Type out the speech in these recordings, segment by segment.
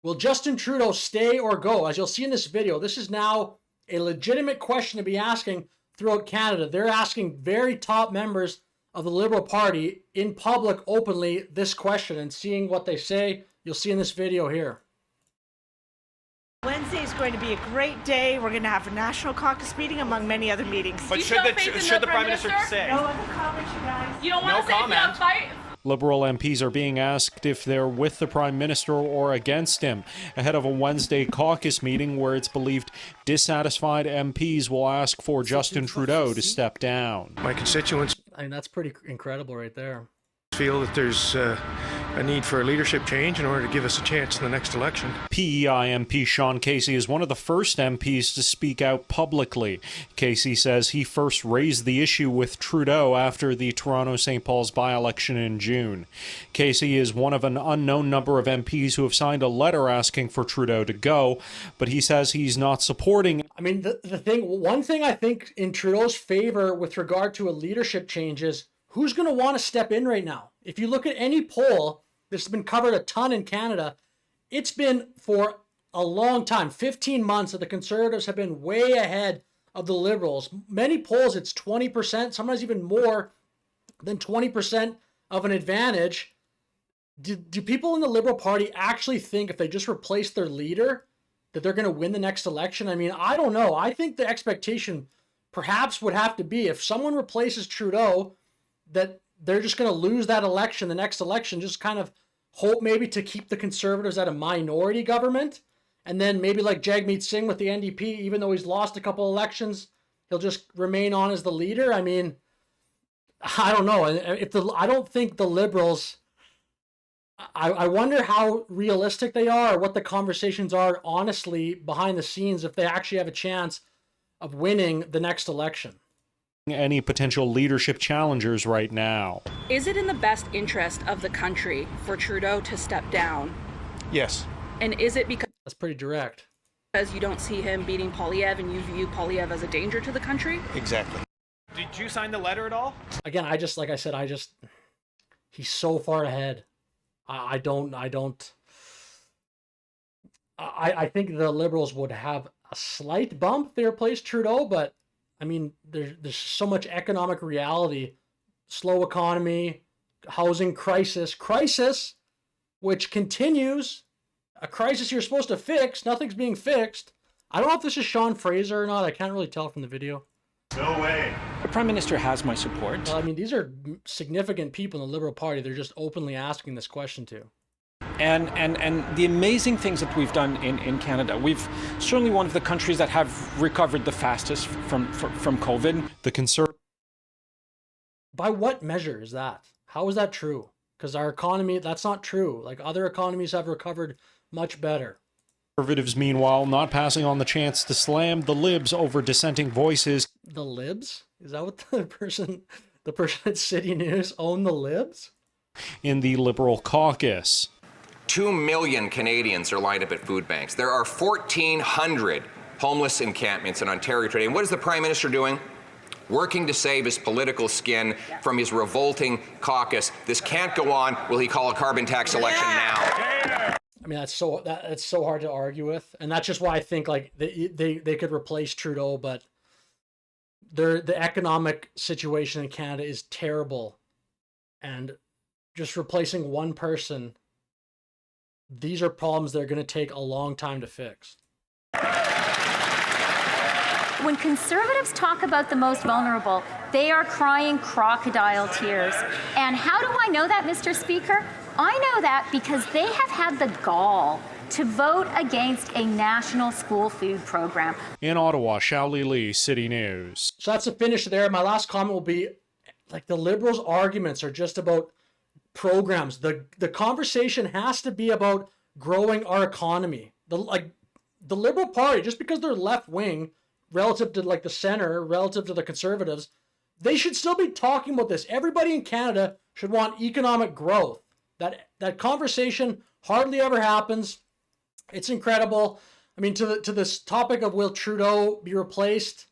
Will Justin Trudeau stay or go? As you'll see in this video, this is now a legitimate question to be asking throughout Canada. They're asking very top members of the Liberal Party in public openly this question and seeing what they say. You'll see in this video here. Wednesday is going to be a great day. We're going to have a national caucus meeting among many other meetings. But should the Prime Minister say? No other comments, you guys. You don't want to say comment. Fight? Liberal MPs are being asked if they're with the Prime Minister or against him, ahead of a Wednesday caucus meeting where it's believed dissatisfied MPs will ask for Justin Trudeau to step down. My constituents, I mean, that's pretty incredible right there. Feel that there's a need for a leadership change in order to give us a chance in the next election. PEI MP Sean Casey is one of the first MPs to speak out publicly. Casey says he first raised the issue with Trudeau after the Toronto-St. Paul's by-election in June. Casey is one of an unknown number of MPs who have signed a letter asking for Trudeau to go, but he says he's not supporting. I mean, one thing I think in Trudeau's favor with regard to a leadership change is who's going to want to step in right now? If you look at any poll, this has been covered a ton in Canada. It's been for a long time, 15 months, that the Conservatives have been way ahead of the Liberals. Many polls, it's 20%, sometimes even more than 20% of an advantage. Do people in the Liberal Party actually think if they just replace their leader that they're going to win the next election? I mean, I don't know. I think the expectation perhaps would have to be if someone replaces Trudeau, that they're just going to lose that election, the next election, just kind of hope maybe to keep the Conservatives at a minority government. And then maybe like Jagmeet Singh with the NDP, even though he's lost a couple elections, he'll just remain on as the leader. I mean, I don't know. I don't think the Liberals, I wonder how realistic they are or what the conversations are honestly behind the scenes if they actually have a chance of winning the next election. Any potential leadership challengers right now. Is it in the best interest of the country for Trudeau to step down? Yes. And is it because That's pretty direct. you don't see him beating Poilievre and you view Poilievre as a danger to the country? Exactly. Did you sign the letter at all? Again, like I said, he's so far ahead. I think the Liberals would have a slight bump if they replaced Trudeau, but I mean, there's so much economic reality, slow economy, housing crisis, which continues, a crisis you're supposed to fix. Nothing's being fixed. I don't know if this is Sean Fraser or not. I can't really tell from the video. No way. The Prime Minister has my support. Well, I mean, these are significant people in the Liberal Party. They're just openly asking this question to. And the amazing things that we've done in Canada. We've certainly one of the countries that have recovered the fastest from COVID. The By what measure is that? How is that true? Because our economy, that's not true. Like other economies have recovered much better. Conservatives, meanwhile, not passing on the chance to slam the Libs over dissenting voices. The Libs? Is that what the person at City News own the Libs? In the Liberal caucus. 2 million Canadians are lined up at food banks. There are 1,400 homeless encampments in Ontario today. And what is the Prime Minister doing? Working to save his political skin from his revolting caucus. This can't go on. Will he call a carbon tax election now? I mean, that's so hard to argue with. And that's just why I think like they could replace Trudeau, but the economic situation in Canada is terrible. And just replacing one person, these are problems that are going to take a long time to fix. When Conservatives talk about the most vulnerable, they are crying crocodile tears. And how do I know that, Mr. Speaker? I know that because they have had the gall to vote against a national school food program. In Ottawa, Shaoli Lee, City News. So that's the finish there. My last comment will be, like, the Liberals' arguments are just about programs. The conversation has to be about growing our economy. The Liberal Party, just because they're left wing relative to like the center, relative to the Conservatives, they should still be talking about this. Everybody in Canada should want economic growth. That conversation hardly ever happens. It's incredible. I mean, to this topic of will Trudeau be replaced,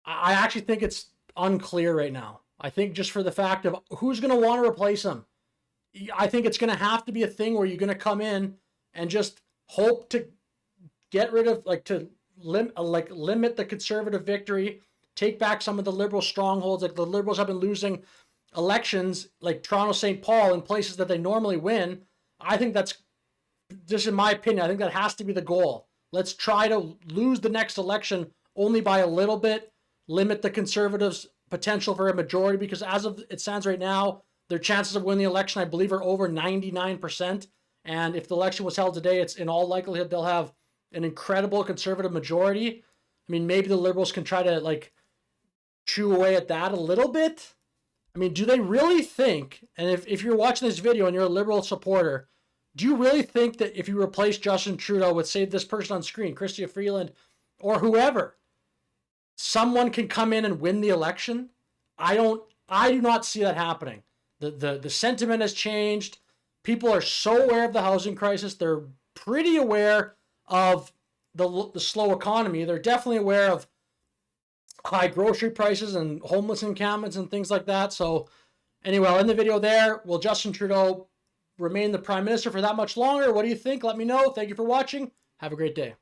I actually think it's unclear right now. I think just for the fact of who's going to want to replace him, I think it's going to have to be a thing where you're going to come in and just hope to get rid of, like, to limit the Conservative victory, take back some of the Liberal strongholds. Like, the Liberals have been losing elections, like Toronto, St. Paul, in places that they normally win. I think that's, just in my opinion, I think that has to be the goal. Let's try to lose the next election only by a little bit, limit the Conservatives' potential for a majority, because as of it stands right now, their chances of winning the election, I believe, are over 99%. And if the election was held today, it's in all likelihood they'll have an incredible Conservative majority. I mean, maybe the Liberals can try to, like, chew away at that a little bit. I mean, do they really think, and if you're watching this video and you're a Liberal supporter, do you really think that if you replace Justin Trudeau with, say, this person on screen, Chrystia Freeland, or whoever, someone can come in and win the election? I do not see that happening. The sentiment has changed. People are so aware of the housing crisis. They're pretty aware of the slow economy. They're definitely aware of high grocery prices and homeless encampments and things like that. So anyway, I'll end the video there. Will Justin Trudeau remain the Prime Minister for that much longer? What do you think? Let me know. Thank you for watching. Have a great day.